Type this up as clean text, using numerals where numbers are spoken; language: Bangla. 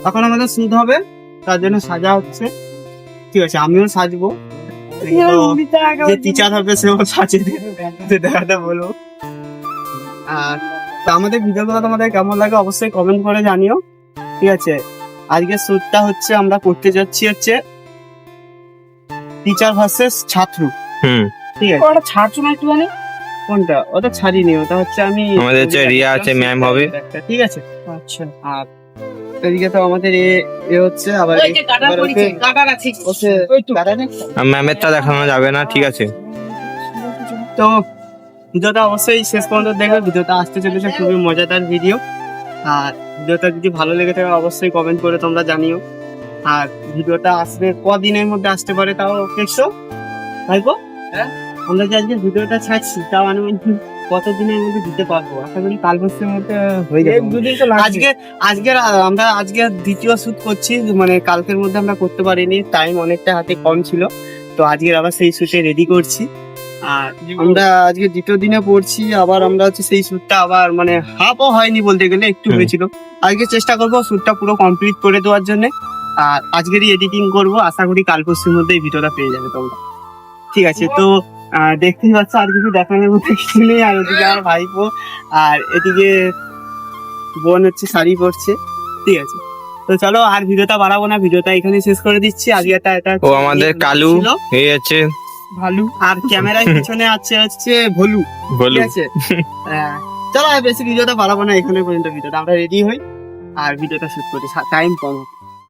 এখন আমাদের শুট হবে, তার জন্য সাজা হচ্ছে। ঠিক আছে, আমিও সাজবো। তো যে টিচার হবে সেও সাজিয়ে দেবে, দেখাটা বলবো। আর তো আমাদের ভিডিওগুলো তোমাদের কেমন লাগে অবশ্যই কমেন্ট করে জানিও। ঠিক আছে, আজকে শুটটা হচ্ছে আমরা করতে যাচ্ছি হচ্ছে টিচার ভার্সেস ছাত্র। ঠিক আছে, ওটা ছাড়ছো না একটুখানি? কোনটা? ওটা ছাড়িনি, ওটা হচ্ছে আমি আমাদের হচ্ছে রিয়া আছে, ম্যাম হবে। ঠিক আছে। আচ্ছা, আর এদিকে তো আমাদের এ হচ্ছে আবার ওই যে কাটা এবার পড়েছে, ওকে- কাটা আছে। ওকে কাটা নেই। ম্যামেরটা দেখানো যাবে না, ঠিক আছে। তো ভিডিওটা অবশ্যই শেষ পর্যন্ত দেখবে, ভিডিওটা আসতে চলেছে খুবই মজাদার ভিডিও। আর ভিডিওটা যদি ভালো লেগে থাকে অবশ্যই কমেন্ট করে তোমরা জানিও। আর ভিডিওটা আসবে কদিনের মধ্যে আসতে পারে তাও দেখছো ভাইপো? হ্যাঁ? আমরা যে আজকে ভিডিওটা ছাড়ছি তাও আমি কতদিনের মধ্যে দিতে পারবো? আশা করি কাল পরশুর মধ্যে হয়ে যাবে। দুদিন তো আজকে আমরা আজকে দ্বিতীয় শুট করছি, মানে কালকের মধ্যে আমরা করতে পারিনি, টাইম অনেকটা হাতে কম ছিল। তো আজকে আবার সেই শুটে রেডি করছি। আর আমরা আজকে দ্বিতীয় দিনে পড়ছি, আবার আমরা হচ্ছে সেই শুটটা আবার মানে হাফও হয়নি বলতে গেলে, একটু হয়েছিল। আজকে চেষ্টা করবো শুটটা পুরো কমপ্লিট করে দেওয়ার জন্য। আর আজকেরই এডিটিং করব, আশা করি কাল পরশুর মধ্যে এই ভিডিওটা পেয়ে যাবে তোমরা। ঠিক আছে, তো দেখতেই পাচ্ছ আর কিছু দেখানোর মতো কিছু নেই। আর ওদিকে আমার ভাইপো, আর এদিকে বোন হচ্ছে শাড়ি পরছে। ঠিক আছে, তো চলো আর ভিডিওটা বাড়াবো না, ভিডিওটা এখানে শেষ করে দিচ্ছি। আজকে এটা ও আমাদের কালু এই আছে, ভালু, আর ক্যামেরার পিছনে আছে হচ্ছে ভলু। বলু। ঠিক আছে, চলো আর বেশি ভিডিওটা বাড়াবো না, এখানে পর্যন্ত ভিডিওটা আমরা রেডি হই আর ভিডিওটা শুট করি, টাইম কম।